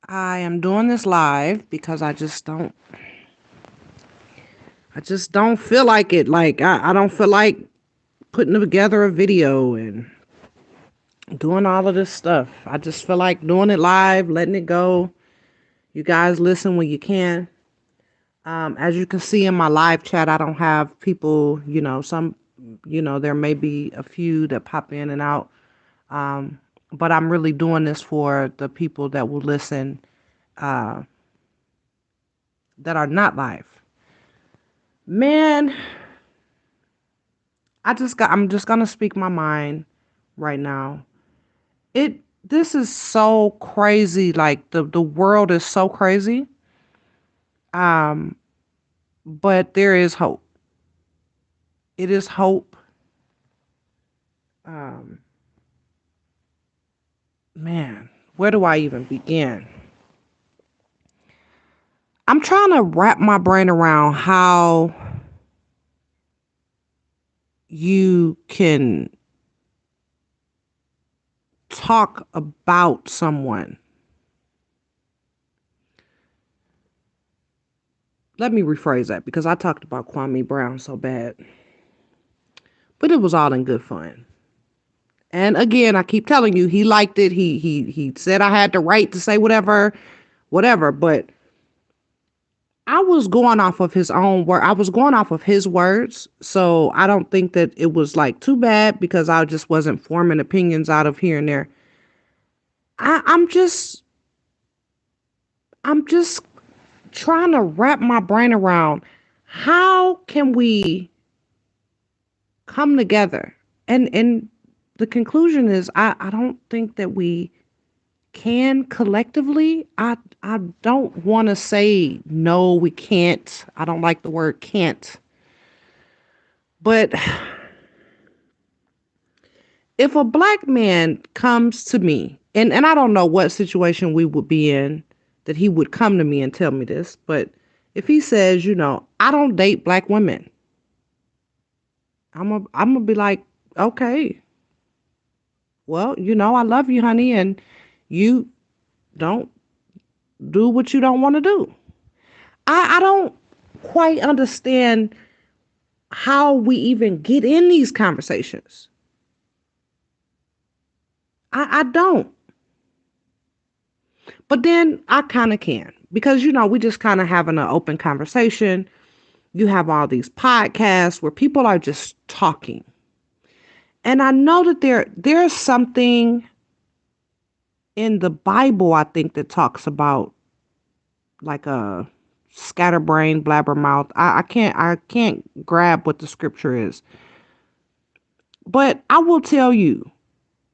I am doing this live because I just don't feel like it. I don't feel like putting together a video and doing all of this stuff. I just feel like doing it live, letting it go. You guys listen when you can. As you can see in my live chat, I don't have people, there may be a few that pop in and out. Um, but I'm really doing this for the people that will listen uh, that are not live. Man, I'm just gonna speak my mind right now. This is so crazy. Like the world is so crazy. Um, but there is hope. It is hope. Um, man, where do I even begin? I'm trying to wrap my brain around how you can talk about someone. Let me rephrase that because I talked about Kwame Brown so bad, but it was all in good fun. And again, I keep telling you, he liked it. He said I had the right to say whatever. But I was going off of his own word. I was going off of his words. So I don't think that it was like too bad because I just wasn't forming opinions out of here and there. I, I'm just I'm just trying to wrap my brain around how can we come together? And the conclusion is I don't think that we can collectively. I don't want to say no, we can't. I don't like the word can't. But if a black man comes to me, and I don't know what situation we would be in that he would come to me and tell me this, but if he says, I don't date black women, I'm gonna be like, okay, well, I love you, honey, and you don't do what you don't want to do. I don't quite understand how we even get in these conversations. I don't. But then I kind of can because, we just kind of having an open conversation. You have all these podcasts where people are just talking. And I know that there's something in the Bible, I think, that talks about like a scatterbrain blabbermouth. I can't grab what the scripture is. But I will tell you,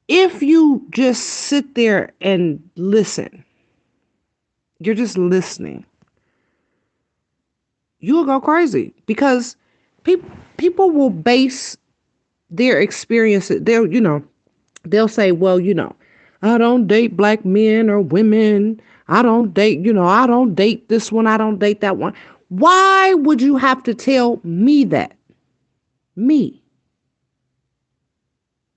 if you just sit there and listen, you're just listening, you'll go crazy because people will base their experiences. They'll say, well, I don't date black men or women. I don't date this one. I don't date that one. Why would you have to tell me that? Me.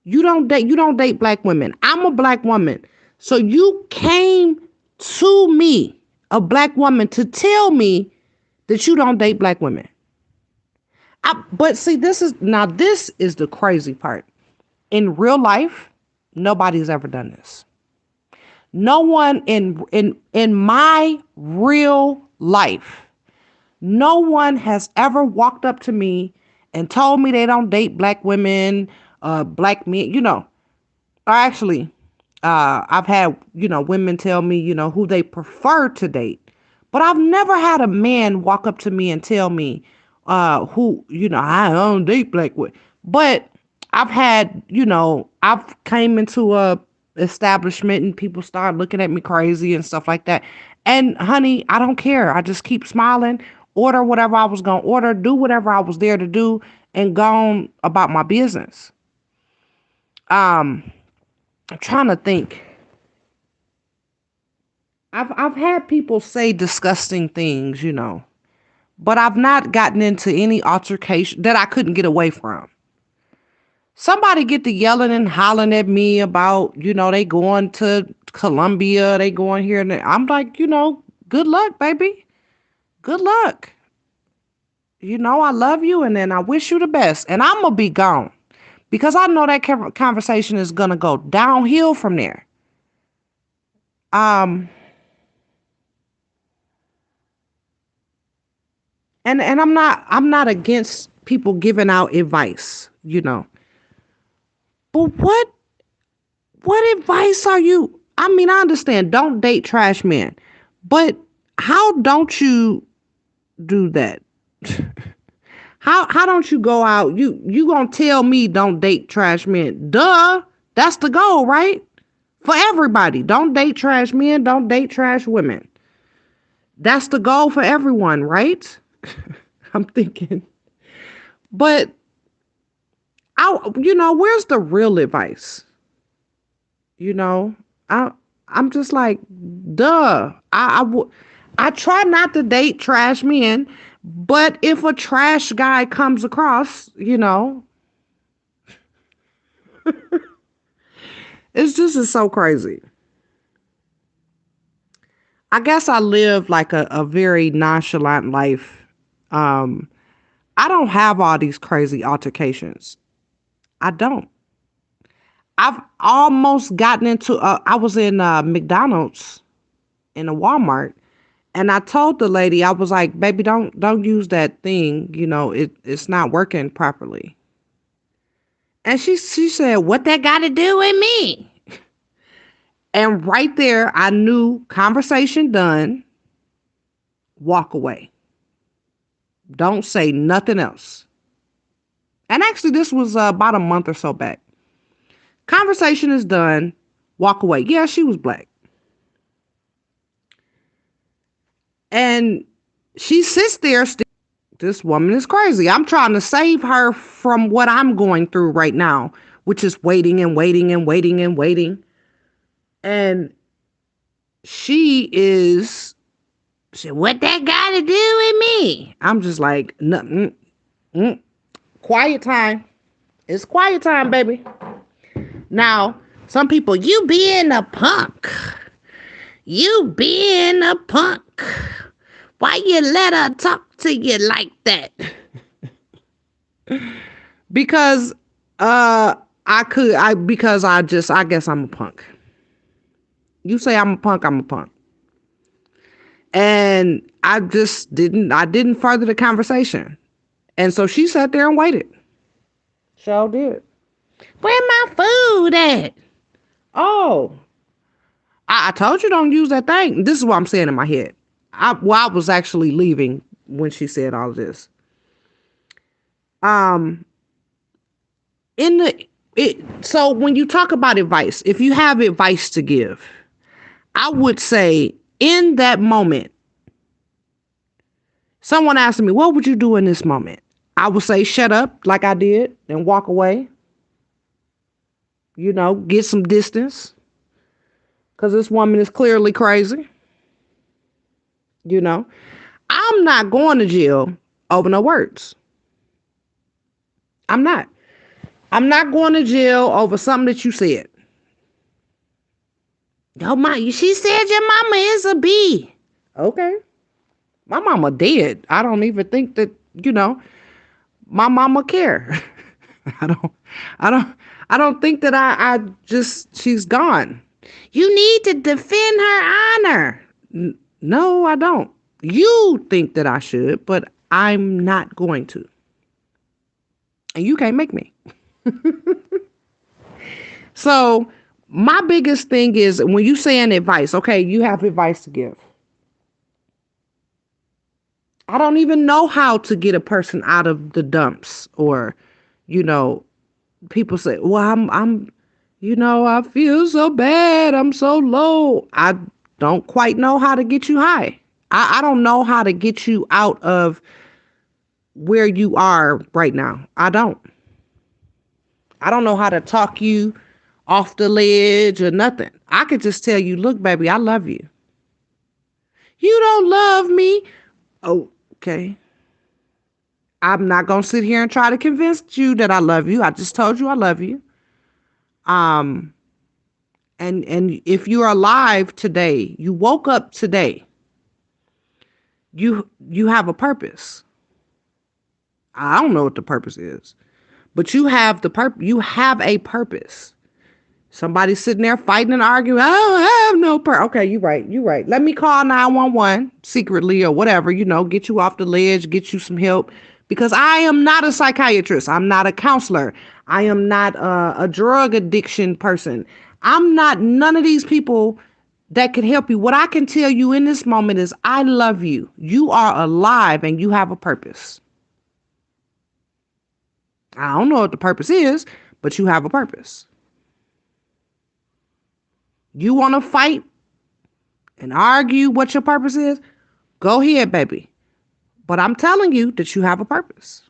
You don't date black women. I'm a black woman. So you came to me, a black woman, to tell me that you don't date black women. But see, this is the crazy part. In real life, nobody's ever done this. No one in my real life, no one has ever walked up to me and told me they don't date black women, black men, or actually, I've had, women tell me, who they prefer to date. But I've never had a man walk up to me and tell me, who, I don't date black women. But I've had, I've came into a establishment and people start looking at me crazy and stuff like that. And honey, I don't care. I just keep smiling, order whatever I was going to order, do whatever I was there to do, and go on about my business. Um, I'm trying to think. I've had people say disgusting things, but I've not gotten into any altercation that I couldn't get away from. Somebody get to yelling and hollering at me about, they going to Columbia, they going here. And there. I'm like, good luck, baby. Good luck. I love you and then I wish you the best. And I'm going to be gone because I know that conversation is going to go downhill from there. And I'm not against people giving out advice, But what advice are you? I mean, I understand don't date trash men, but how don't you do that? How don't you go out? You gonna tell me don't date trash men? Duh, that's the goal, right? For everybody, don't date trash men, don't date trash women. That's the goal for everyone, right? I'm thinking, but where's the real advice? I I'm just like, duh. I try not to date trash men, but if a trash guy comes across, it's so crazy. I guess I live like a very nonchalant life. Um, I don't have all these crazy altercations. I don't. I've almost gotten into. I was in McDonald's in a Walmart, and I told the lady, I was like, "Baby, don't use that thing. It's not working properly." And she said, "What that got to do with me?" And right there, I knew conversation done. Walk away. Don't say nothing else. And actually, this was about a month or so back. Conversation is done. Walk away. Yeah, she was black. And she sits there. This woman is crazy. I'm trying to save her from what I'm going through right now, which is waiting and waiting and waiting and waiting. And she said, "What that got to do with me?" I'm just like, nothing. Quiet time. It's quiet time, baby. Now, some people, you being a punk. You being a punk. Why you let her talk to you like that? Because I guess I'm a punk. You say I'm a punk, I'm a punk. And I didn't further the conversation. And so she sat there and waited. Sure did. Where my food at? Oh, I told you don't use that thing. This is what I'm saying in my head. I was actually leaving when she said all of this. So when you talk about advice, if you have advice to give, I would say in that moment, someone asked me, "What would you do in this moment?" I would say, "Shut up," like I did, and walk away. Get some distance. Because this woman is clearly crazy. I'm not going to jail over no words. I'm not. I'm not going to jail over something that you said. She said your mama is a bee. Okay. My mama dead. I don't even think that, my mama care. I don't think that she's gone. You need to defend her honor. No, I don't. You think that I should, but I'm not going to. And you can't make me. So my biggest thing is when you saying advice, okay, you have advice to give. I don't even know how to get a person out of the dumps or, people say, well, I'm I feel so bad. I'm so low. I don't quite know how to get you high. I don't know how to get you out of where you are right now. I don't know how to talk you off the ledge or nothing. I could just tell you, look, baby, I love you. You don't love me. Oh, okay. I'm not gonna sit here and try to convince you that I love you. I just told you I love you. Um, and if you're alive today, you woke up today, you have a purpose. I don't know what the purpose is, but you have the purpose. You have a purpose. Somebody sitting there fighting and arguing. I don't have no purpose. Okay, you right. You right. Let me call 911 secretly or whatever. Get you off the ledge, get you some help, because I am not a psychiatrist. I'm not a counselor. I am not a drug addiction person. I'm not none of these people that can help you. What I can tell you in this moment is I love you. You are alive and you have a purpose. I don't know what the purpose is, but you have a purpose. You want to fight and argue what your purpose is? Go ahead, baby. But I'm telling you that you have a purpose.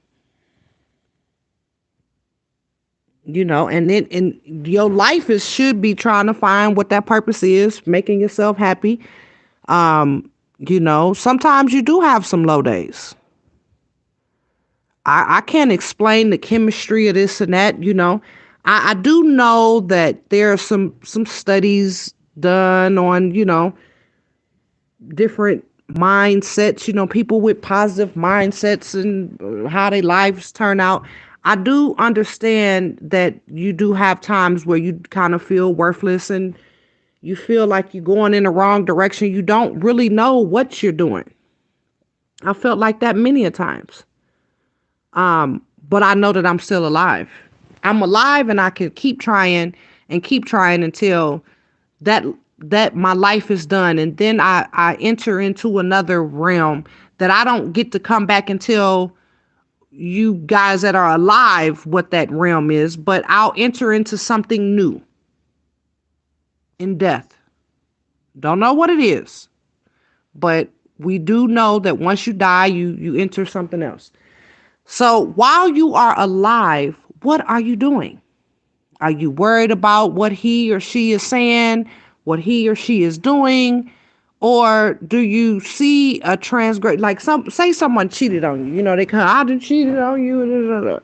And your life should be trying to find what that purpose is, making yourself happy. Sometimes you do have some low days. I can't explain the chemistry of this and that. I do know that there are some studies done on, different mindsets, people with positive mindsets and how their lives turn out. I do understand that you do have times where you kind of feel worthless and you feel like you're going in the wrong direction. You don't really know what you're doing. I felt like that many a times. But I know that I'm still alive. I'm alive and I can keep trying until that my life is done. And then I enter into another realm that I don't get to come back and tell you guys that are alive what that realm is, but I'll enter into something new in death. Don't know what it is, but we do know that once you die, you enter something else. So while you are alive, what are you doing? Are you worried about what he or she is saying, what he or she is doing? Or do you see a transgress, like say someone cheated on you, they come, I done cheated on you,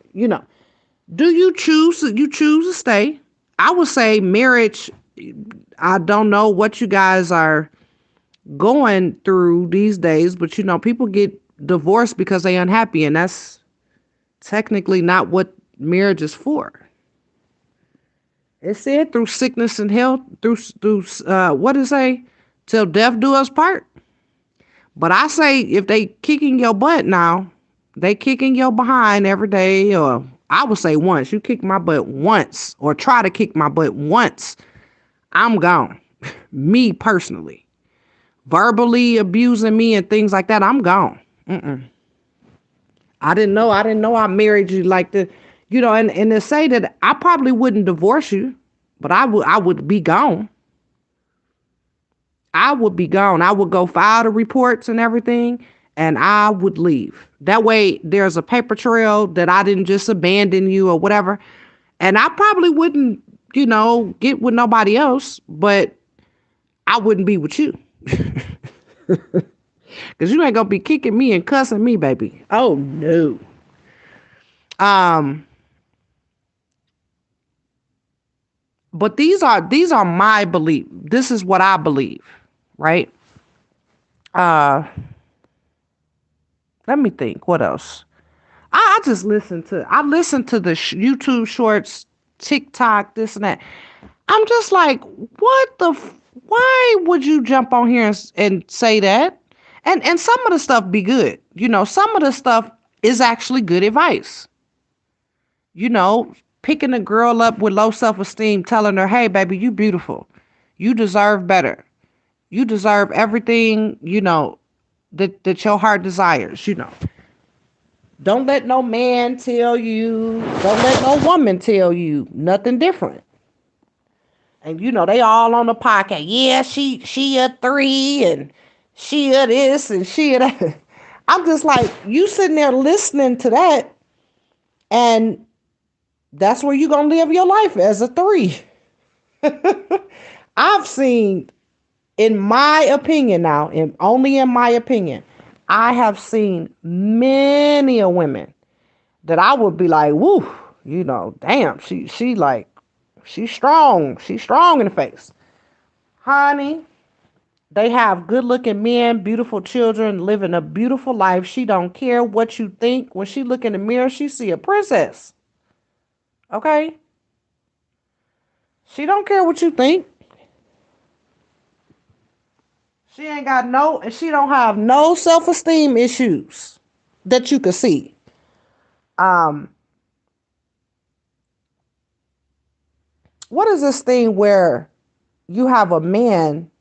do you choose to stay? I would say marriage, I don't know what you guys are going through these days, but people get divorced because they're unhappy, and that's technically not what marriage is for. It said through sickness and health, through what did it say? Till death do us part. But I say if they kicking your butt now, they kicking your behind every day, or I would say once. You kick my butt once or try to kick my butt once, I'm gone. Me personally. Verbally abusing me and things like that, I'm gone. I didn't know I married you like the, and to say that I probably wouldn't divorce you, but I would be gone. I would be gone. I would go file the reports and everything, and I would leave. That way there's a paper trail that I didn't just abandon you or whatever. And I probably wouldn't, get with nobody else, but I wouldn't be with you. Because you ain't gonna be kicking me and cussing me, baby. Oh no. But these are my belief. This is what I believe, right? Let me think. What else? I just listen to the YouTube shorts, TikTok, this and that. I'm just like, why would you jump on here and say that? And some of the stuff be good. Some of the stuff is actually good advice. Picking a girl up with low self-esteem, telling her, hey, baby, you beautiful. You deserve better. You deserve everything, that your heart desires, Don't let no man tell you, don't let no woman tell you nothing different. And they all on the podcast. Yeah, she a 3 and she a this and she a that. I'm just like, you sitting there listening to that, and that's where you're gonna live your life, as a 3. I've seen, in my opinion now, and only in my opinion, I have seen many a women that I would be like, woo, damn, she's strong. She's strong in the face. Honey, they have good looking men, beautiful children, living a beautiful life. She don't care what you think. When she look in the mirror, she see a princess. Okay? She don't care what you think. She ain't got and she don't have no self-esteem issues that you could see. Um, what is this thing where you have a man,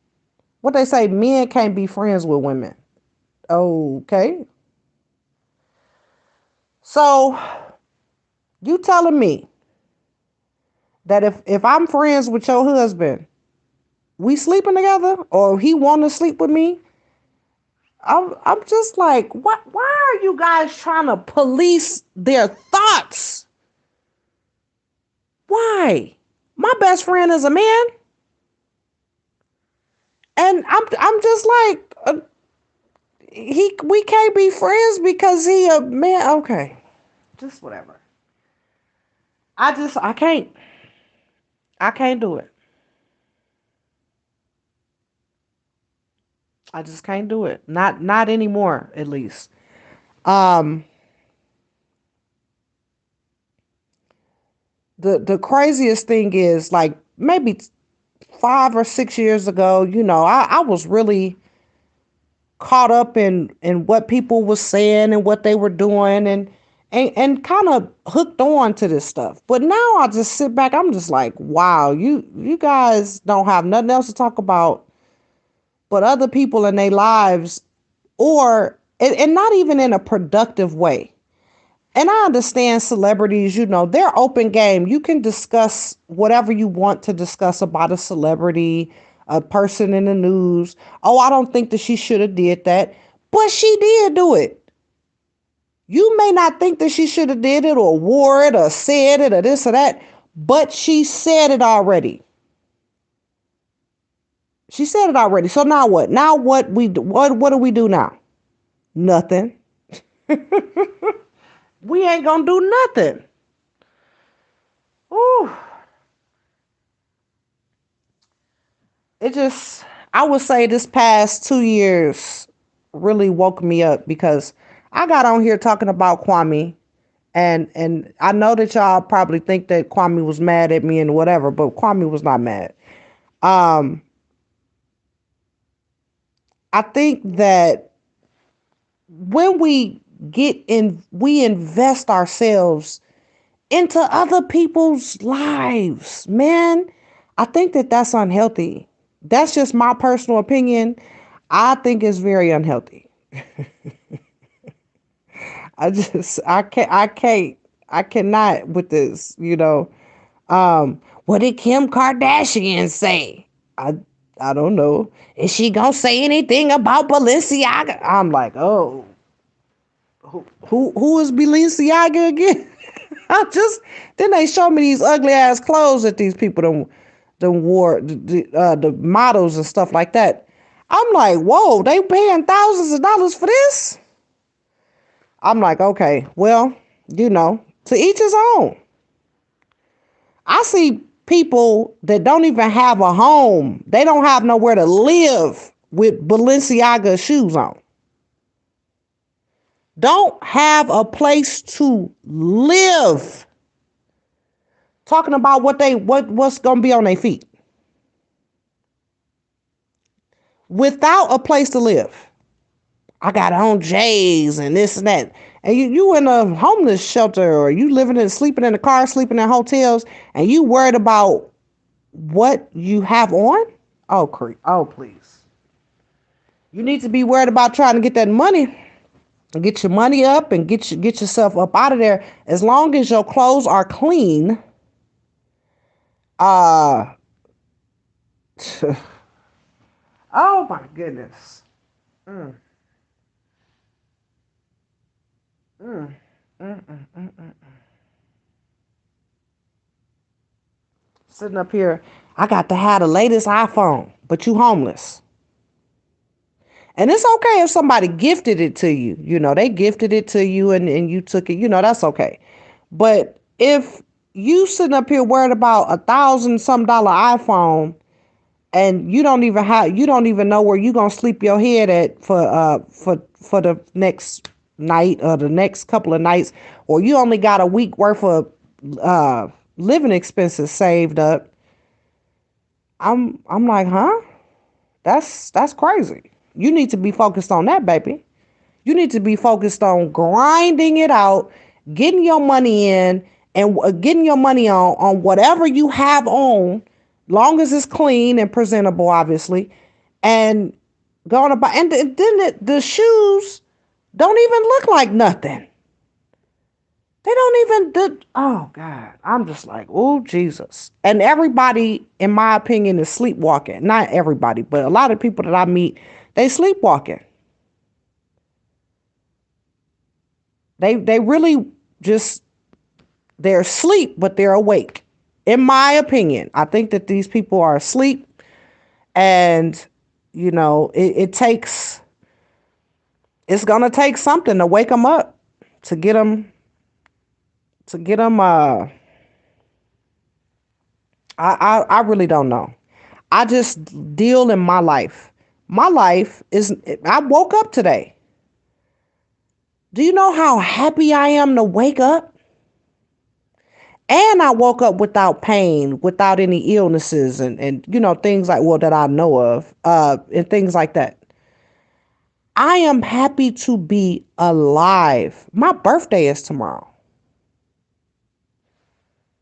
what they say, men can't be friends with women. Okay. So you telling me that if I'm friends with your husband, we sleeping together, or he want to sleep with me? I'm just like, what? Why are you guys trying to police their thoughts? Why? My best friend is a man, and I'm just like, we can't be friends because he a man. Okay, just whatever. I can't do it. I just can't do it. Not anymore, at least. Um, the craziest thing is, like, maybe 5 or 6 years ago, I was really caught up in what people were saying and what they were doing, and kind of hooked on to this stuff. But now I just sit back, I'm just like, wow, you guys don't have nothing else to talk about but other people in their lives, or and not even in a productive way. And I understand celebrities, they're open game. You can discuss whatever you want to discuss about a celebrity, a person in the news. Oh, I don't think that she should have did that, but she did do it. You may not think that she should have did it or wore it or said it or this or that, but she said it already. She said it already. So now what? Now what do we do now? Nothing. We ain't gonna do nothing. Ooh. It just, I would say this past 2 years really woke me up, because I got on here talking about Kwame, and I know that y'all probably think that Kwame was mad at me and whatever, but Kwame was not mad. Um, I think that when we invest ourselves into other people's lives, man, I think that that's unhealthy. That's just my personal opinion. I think it's very unhealthy. I cannot with this. What did Kim Kardashian say? I don't know. Is she gonna say anything about Balenciaga? I'm like, oh, who is Balenciaga again? I just then they show me these ugly ass clothes that these people don't wore, the models and stuff like that. I'm like, whoa, they paying thousands of dollars for this? I'm like, okay, well, to each his own. I see people that don't even have a home. They don't have nowhere to live with Balenciaga shoes on. Don't have a place to live. Talking about what's gonna be on their feet. Without a place to live. I got on J's and this and that. And you in a homeless shelter, or you sleeping in a car, sleeping in hotels, and you worried about what you have on? Oh, please. You need to be worried about trying to get that money. Get your money up and get yourself up out of there. As long as your clothes are clean, uh oh my goodness. Mm, mm, mm, mm, mm, mm. Sitting up here, I got to have the latest iPhone, but you homeless. And it's okay if somebody gifted it to you. They gifted it to you and you took it, that's okay. But if you sitting up here worried about $1,000 some iPhone and you don't even know where you gonna sleep your head at for the next night or the next couple of nights, or you only got a week worth of uh living expenses saved up. I'm like, huh? That's crazy. You need to be focused on that, baby. You need to be focused on grinding it out, getting your money in, and getting your money on whatever you have on, long as it's clean and presentable, obviously, and going to buy. And then the shoes don't even look like nothing. They don't even do. Oh God, I'm just like, oh Jesus. And everybody, in my opinion, is sleepwalking. Not everybody, but a lot of people that I meet, they sleepwalking. They really just they're asleep, but they're awake. In my opinion, I think that these people are asleep, and it takes. It's gonna take something to wake them up, to get them, to get them. I really don't know. I just deal in my life. My life is. I woke up today. Do you know how happy I am to wake up? And I woke up without pain, without any illnesses and things like, well, that I know of, and things like that. I am happy to be alive. My birthday is tomorrow.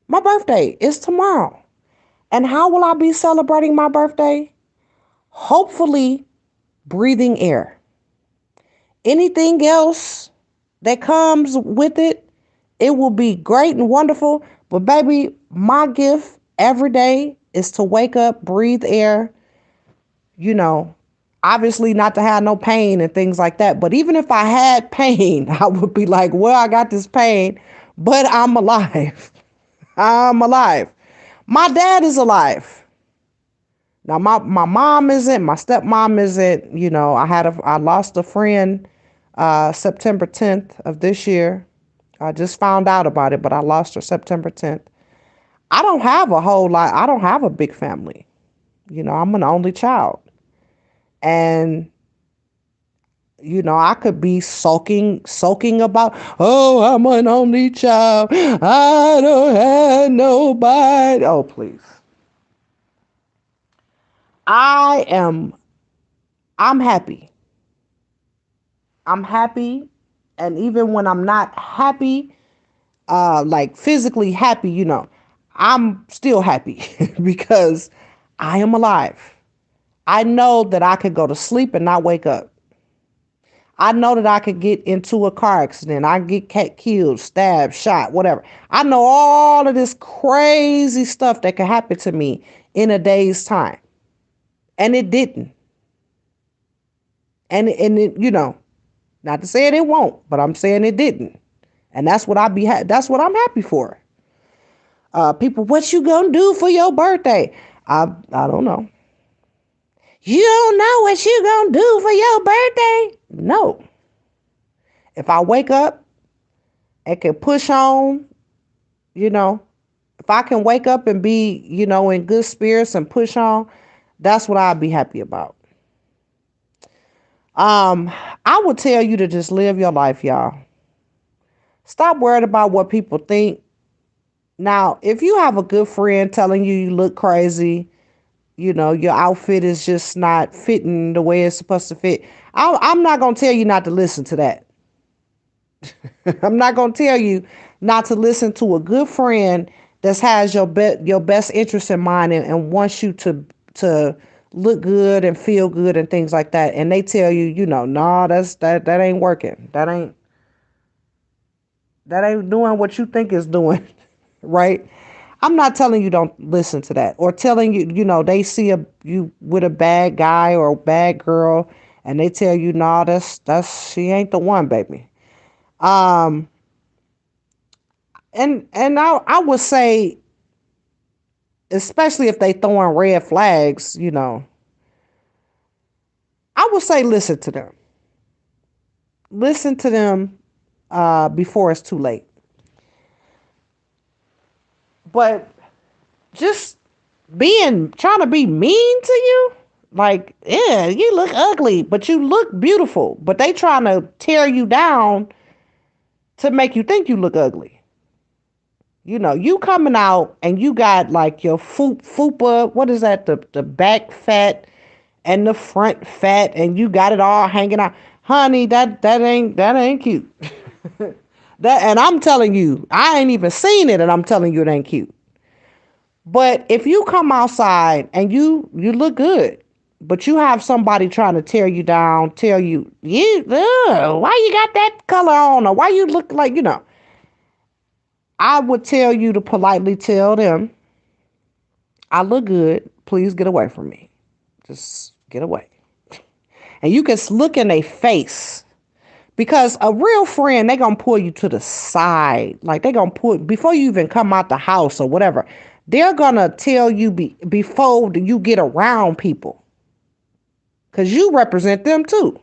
My birthday is tomorrow. And how will I be celebrating my birthday? Hopefully breathing air. Anything else that comes with it, it will be great and wonderful. But baby, my gift every day is to wake up, breathe air, you know, obviously not to have no pain and things like that. But even if I had pain, I would be like, well, I got this pain, but I'm alive. I'm alive. My dad is alive. Now my mom isn't, my stepmom isn't, I lost a friend September 10th of this year. I just found out about it, but I lost her September 10th. I don't have a whole lot. I don't have a big family. I'm an only child. And I could be sulking about, oh, I'm an only child. I don't have nobody. Oh, please. I'm happy. I'm happy. And even when I'm not happy, like physically happy, I'm still happy because I am alive. I know that I could go to sleep and not wake up. I know that I could get into a car accident. I get killed, stabbed, shot, whatever. I know all of this crazy stuff that could happen to me in a day's time. And it didn't. And it, not to say it won't, but I'm saying it didn't. And that's what that's what I'm happy for. People, what you gonna do for your birthday? I don't know. You don't know what you gonna do for your birthday? No. If I wake up and can push on, if I can wake up and be, in good spirits and push on, that's what I'd be happy about. I would tell you to just live your life, y'all. Stop worried about what people think. Now, if you have a good friend telling you look crazy, your outfit is just not fitting the way it's supposed to fit, I'm not going to tell you not to listen to that. I'm not going to tell you not to listen to a good friend that has your best interest in mind and wants you to look good and feel good and things like that. And they tell you, nah, that ain't working. That ain't doing what you think it's doing. Right? I'm not telling you don't listen to that, or telling you, they see you with a bad guy or a bad girl and they tell you, nah, she ain't the one, baby. And I would say, especially if they throwing red flags, I would say listen to them. Listen to them before it's too late. But just trying to be mean to you, like, yeah, you look ugly, but you look beautiful. But they trying to tear you down to make you think you look ugly. You coming out and you got like your fupa, what is that? The back fat and the front fat, and you got it all hanging out. Honey, that ain't cute. That, and I'm telling you, I ain't even seen it, and I'm telling you it ain't cute. But if you come outside and you look good, but you have somebody trying to tear you down, tell why you got that color on, or why you look like, I would tell you to politely tell them, I look good. Please get away from me. Just get away. And you can look in their face, because a real friend, they going to pull you to the side. Like, they going to pull, before you even come out the house or whatever, they're going to tell you before you get around people, because you represent them too.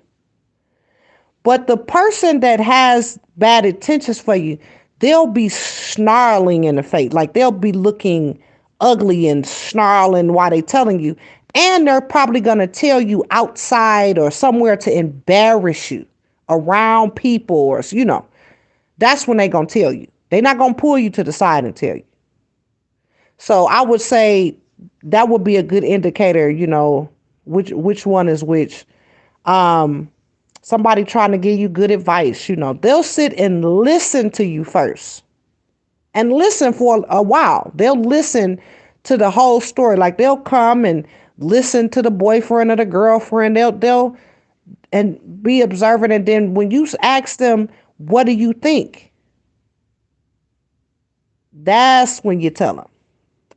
But the person that has bad intentions for you, they'll be snarling in the face. Like, they'll be looking ugly and snarling while they telling you. And they're probably going to tell you outside or somewhere to embarrass you around people, or, that's when they're going to tell you. They're not going to pull you to the side and tell you. So I would say that would be a good indicator, which one is which. Somebody trying to give you good advice, they'll sit and listen to you first, and listen for a while. They'll listen to the whole story. Like, they'll come and listen to the boyfriend or the girlfriend. They'll and be observant. And then when you ask them, what do you think? That's when you tell them.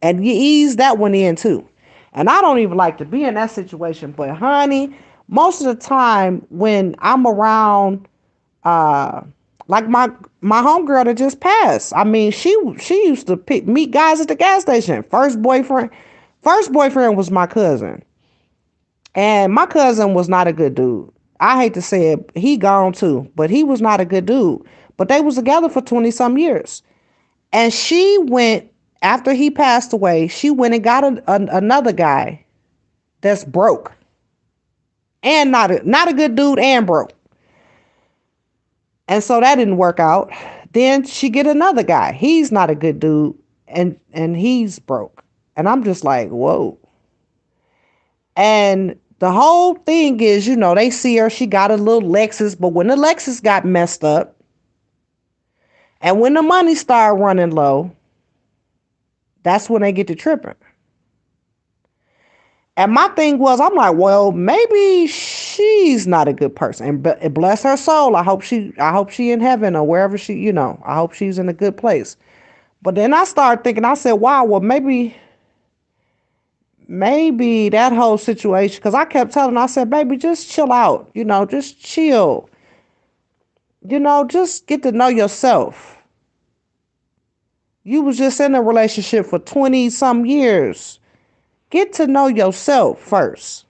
And you ease that one in too. And I don't even like to be in that situation. But honey, most of the time when I'm around, like my homegirl that just passed. I mean, she used to meet guys at the gas station. First boyfriend was my cousin. And my cousin was not a good dude. I hate to say it, he gone too, but he was not a good dude. But they was together for 20 some years. And she went, after he passed away, she went and got another guy that's broke. And not a good dude, and broke. And so that didn't work out. Then she get another guy. He's not a good dude, and he's broke. And I'm just like, whoa. And the whole thing is, they see her, she got a little Lexus, but when the Lexus got messed up, and when the money started running low, that's when they get to tripping. And my thing was, I'm like, well, maybe she's not a good person. And bless her soul. I hope she in heaven or wherever she, I hope she's in a good place. But then I started thinking, I said, wow, well, maybe that whole situation, because I kept telling her, I said, baby, just chill out, just chill. Just get to know yourself. You was just in a relationship for 20 some years. Get to know yourself first.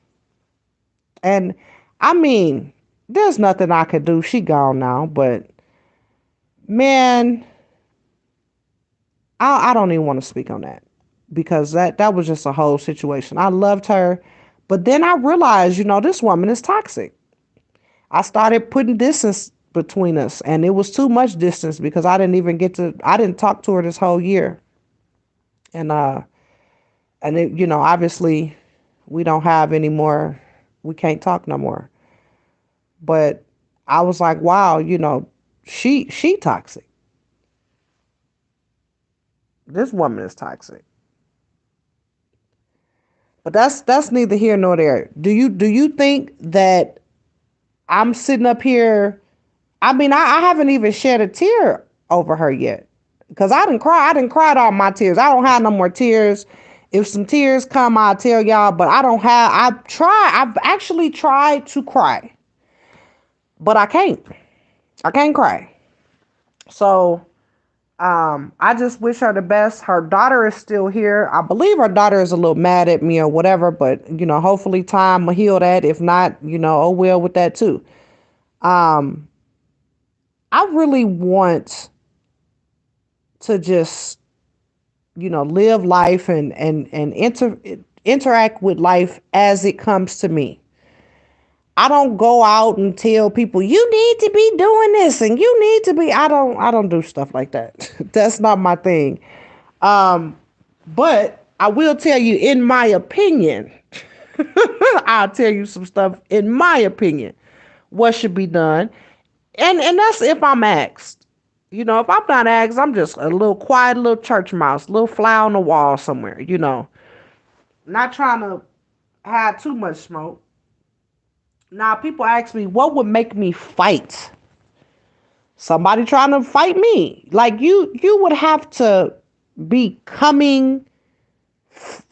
And I mean, there's nothing I could do. She gone now, but man, I don't even want to speak on that, because that was just a whole situation. I loved her, but then I realized, this woman is toxic. I started putting distance between us, and it was too much distance, because I didn't talk to her this whole year. And it, obviously we don't have any more, we can't talk no more. But I was like, wow, she toxic. This woman is toxic. But that's neither here nor there. Do you think that I'm sitting up here? I mean, I haven't even shed a tear over her yet, because I didn't cry. I didn't cry all my tears. I don't have no more tears. If some tears come, I'll tell y'all, but I've actually tried to cry, but I can't cry. So, I just wish her the best. Her daughter is still here. I believe her daughter is a little mad at me or whatever, but hopefully time will heal that. If not, oh well with that too. Um, I really want to just, live life and interact with life as it comes to me. I don't go out and tell people you need to be doing this and you need to be. I don't do stuff like that. That's not my thing. Um, but I will tell you, in my opinion, I'll tell you some stuff in my opinion, what should be done. And that's if I'm asked. If I'm not asked, I'm just a little quiet little church mouse, little fly on the wall somewhere. Not trying to have too much smoke. Now, people ask me, what would make me fight? Somebody trying to fight me. Like you would have to be coming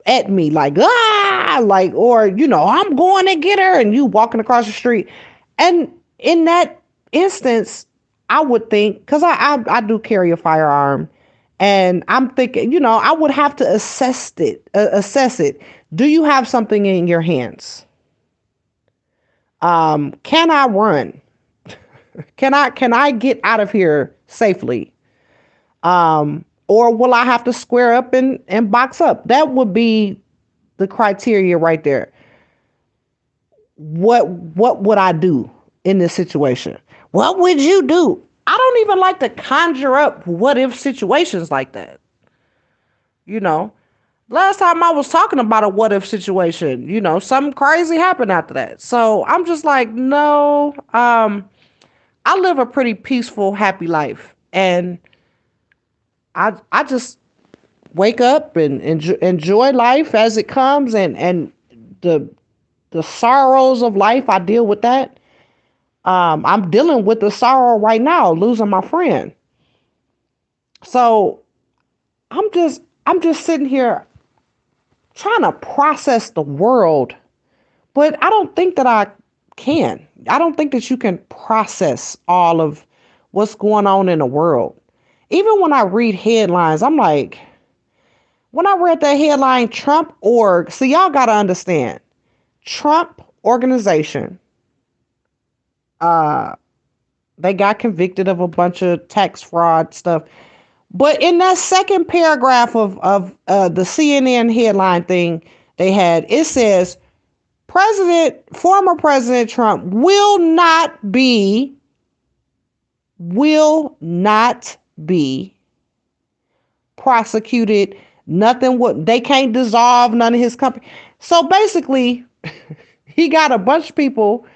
at me like, or I'm going to get her, and you walking across the street. And in that instance, I would think, because I do carry a firearm, and I'm thinking, I would have to assess it. Do you have something in your hands? Can I run? Can I get out of here safely? Or will I have to square up and box up? That would be the criteria right there. What would I do in this situation? What would you do? I don't even like to conjure up what if situations like that. You know, Last time I was talking about a what if situation, something crazy happened after that. So I'm just like, no, I live a pretty peaceful, happy life. And I just wake up and enjoy life as it comes, and the the sorrows of life, I deal with that. I'm dealing with the sorrow right now, losing my friend. So I'm just sitting here trying to process the world, but I don't think that I can. I don't think that you can process all of what's going on in the world. Even when I read headlines, I'm like, when I read that headline, Trump org, so y'all got to understand, Trump organization, uh, they got convicted of a bunch of tax fraud stuff. But in that second paragraph of the CNN headline thing they had, it says former President Trump will not be prosecuted. Nothing would, they can't dissolve none of his company. So basically, he got a bunch of people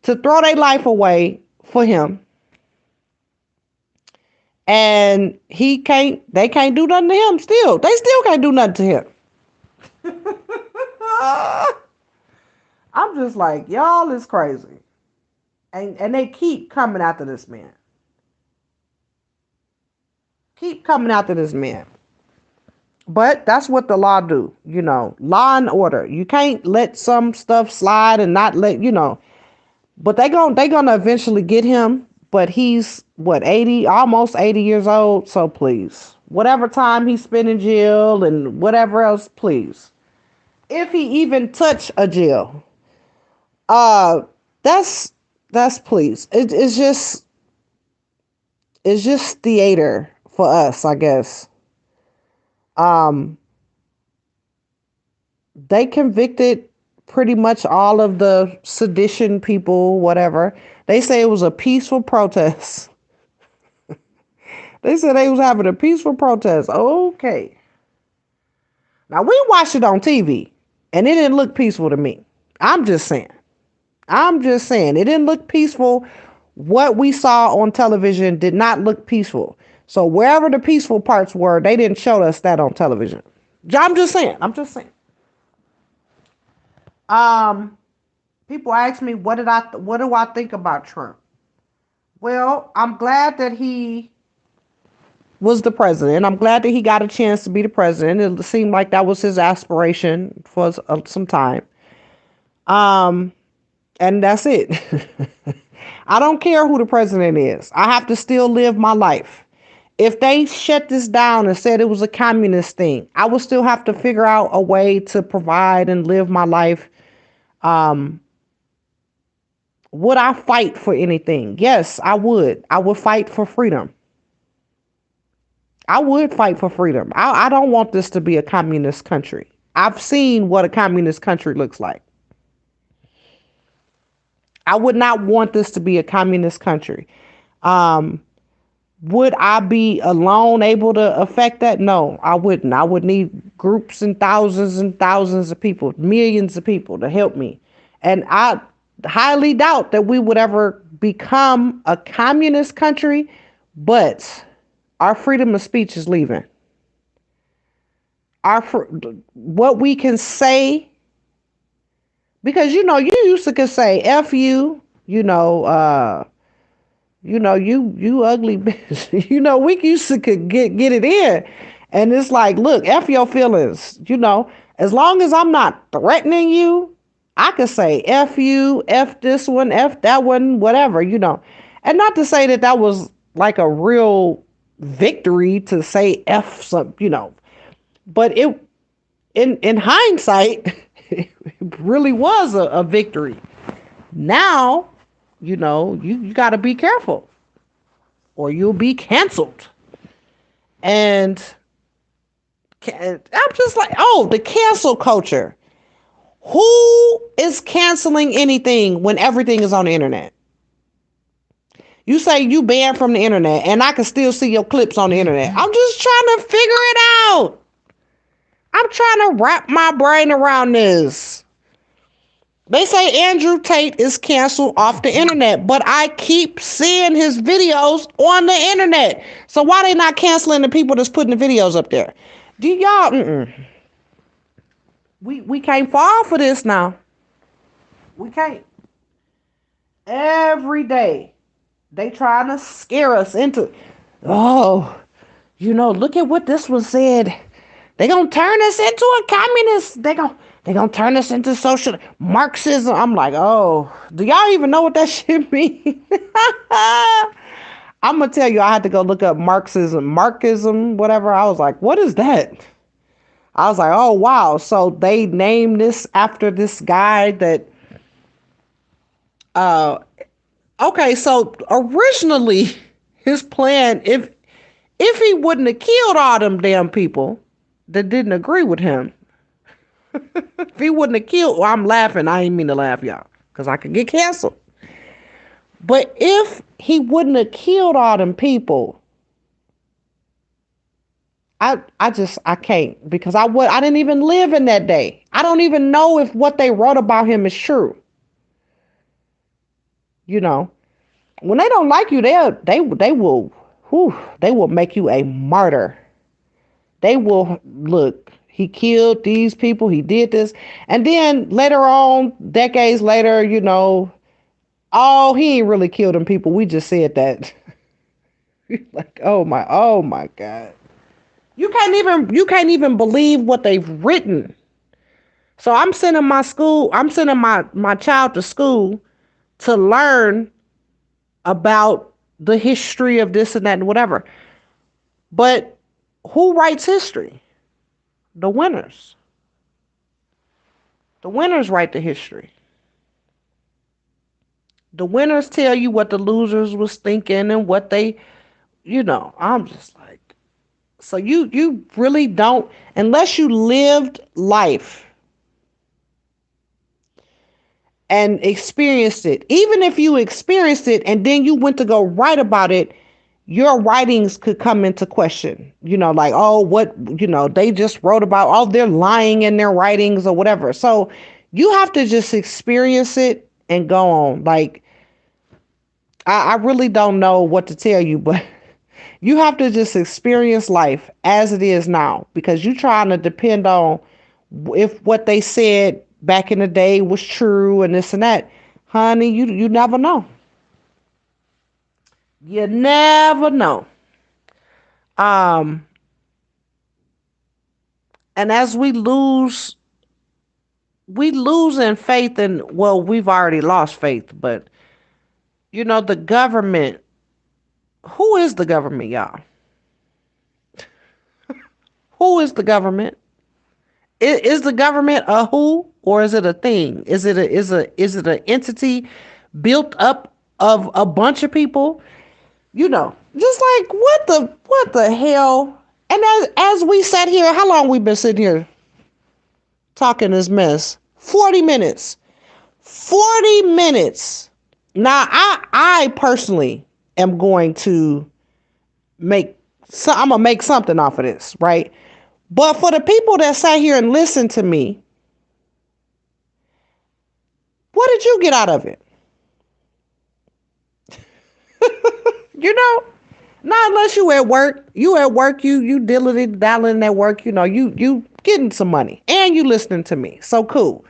to throw their life away for him. And they can't do nothing to him still. They still can't do nothing to him. I'm just like, y'all is crazy. And they keep coming after this man. Keep coming after this man. But that's what the law do, law and order. You can't let some stuff slide and not let. But they gonna eventually get him. But he's what, 80, almost 80 years old. So please, whatever time he spent in jail and whatever else, please, if he even touch a jail, uh, that's please. It's just theater for us, I guess. Um, they convicted pretty much all of the sedition people, whatever. They say it was a peaceful protest. They said they was having a peaceful protest. Okay. Now we watched it on TV and it didn't look peaceful to me. I'm just saying. It didn't look peaceful. What we saw on television did not look peaceful. So wherever the peaceful parts were, they didn't show us that on television. I'm just saying. Um, People ask me what do I think about Trump? Well, I'm glad that he was the president. I'm glad that he got a chance to be the president. It seemed like that was his aspiration for some time. Um, and that's it. I don't care who the president is. I have to still live my life. If they shut this down and said it was a communist thing, I would still have to figure out a way to provide and live my life. Um, would I fight for anything? Yes, I would. I would fight for freedom. I would fight for freedom. I don't want this to be a communist country. I've seen what a communist country looks like. I would not want this to be a communist country. Um, would I be alone able to affect that? No, I wouldn't. I would need groups and thousands of people, millions of people to help me. And I highly doubt that we would ever become a communist country, but our freedom of speech is leaving. Our what we can say, because you used to could say "f you," you ugly bitch. We used to could get it in, and it's like, look, "f your feelings." As long as I'm not threatening you, I could say "f you," "f this one," "f that one," whatever. And not to say that that was like a real victory to say "f" some, but it in hindsight, it really was a victory. Now, you got to be careful or you'll be canceled. And I'm just like, oh, the cancel culture. Who is canceling anything when everything is on the internet? You say you banned from the internet and I can still see your clips on the internet. I'm just trying to figure it out. I'm trying to wrap my brain around this. They say Andrew Tate is canceled off the internet, but I keep seeing his videos on the internet. So why they not canceling the people that's putting the videos up there? Do y'all? We can't fall for this now. We can't. Every day they trying to scare us into. Oh, look at what this one said. They gonna turn us into a communist. They gonna turn us into social Marxism. I'm like, oh, do y'all even know what that shit means? I'm gonna tell you, I had to go look up Marxism, whatever. I was like, what is that? I was like, oh wow. So they named this after this guy that. Okay, so originally his plan, if he wouldn't have killed all them damn people that didn't agree with him. If he wouldn't have killed, well, I'm laughing. I ain't mean to laugh, y'all, because I could get canceled. But if he wouldn't have killed all them people, I can't, because I didn't even live in that day. I don't even know if what they wrote about him is true. When they don't like you, they will make you a martyr. They will look. He killed these people. He did this. And then later on, decades later, oh, he ain't really killed them people. We just said that. Like, oh my God. You can't even believe what they've written. So I'm sending my child to school to learn about the history of this and that and whatever. But who writes history? The winners. The winners write the history. The winners tell you what the losers was thinking and what they, I'm just like, so you really don't, unless you lived life and experienced it. Even if you experienced it and then you went to go write about it, your writings could come into question. Like, oh, what, they just wrote about, oh, they're lying in their writings or whatever. So you have to just experience it and go on. Like, I really don't know what to tell you, but you have to just experience life as it is now, because you're trying to depend on if what they said back in the day was true and this and that. Honey, you never know. You never know. And as we lose in faith, and well, we've already lost faith, but the government, who is the government, y'all? Who is the government? Is the government a who, or is it a thing? Is it an entity built up of a bunch of people? Just like what the hell? And as we sat here, how long we been sitting here talking this mess? 40 minutes. 40 minutes. Now I personally am going to I'm gonna make something off of this, right? But for the people that sat here and listened to me, what did you get out of it? Not unless you at work. You dilly-dallying at work, you getting some money and you listening to me. So cool.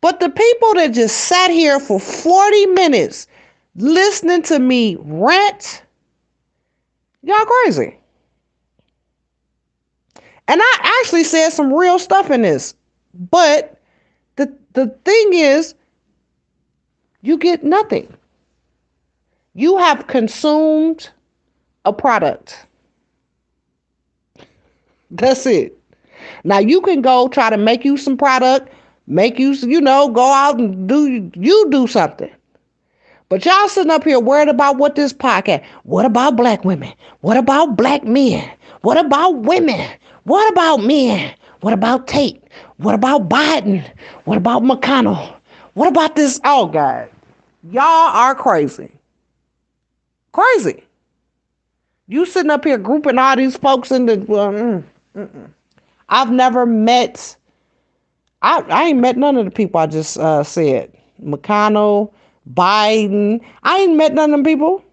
But the people that just sat here for 40 minutes listening to me rant, y'all crazy. And I actually said some real stuff in this. But the thing is, you get nothing. You have consumed a product. That's it. Now you can go try to make you some product, go out and do something. But y'all sitting up here worried about what this podcast. What about black women? What about black men? What about women? What about men? What about Tate? What about Biden? What about McConnell? What about this? Oh, God. Y'all are crazy. Crazy. You sitting up here grouping all these folks in the... I've never met... I ain't met none of the people I just said. McConnell, Biden. I ain't met none of them people.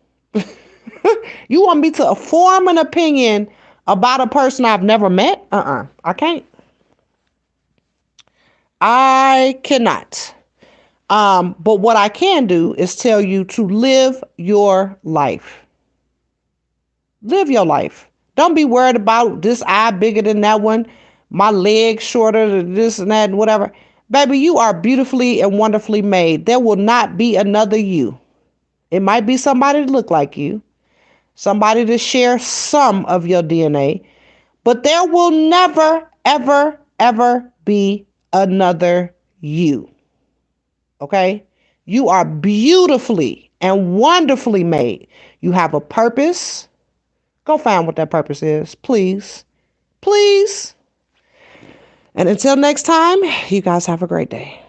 You want me to form an opinion about a person I've never met? I can't. I cannot. But what I can do is tell you to live your life. Live your life. Don't be worried about this eye bigger than that one, my leg shorter than this and that and whatever. Baby, you are beautifully and wonderfully made. There will not be another you. It might be somebody to look like you, somebody to share some of your DNA, but there will never, ever, ever be another you. Okay? You are beautifully and wonderfully made. You have a purpose. Go find what that purpose is, please. Please. And until next time, you guys have a great day.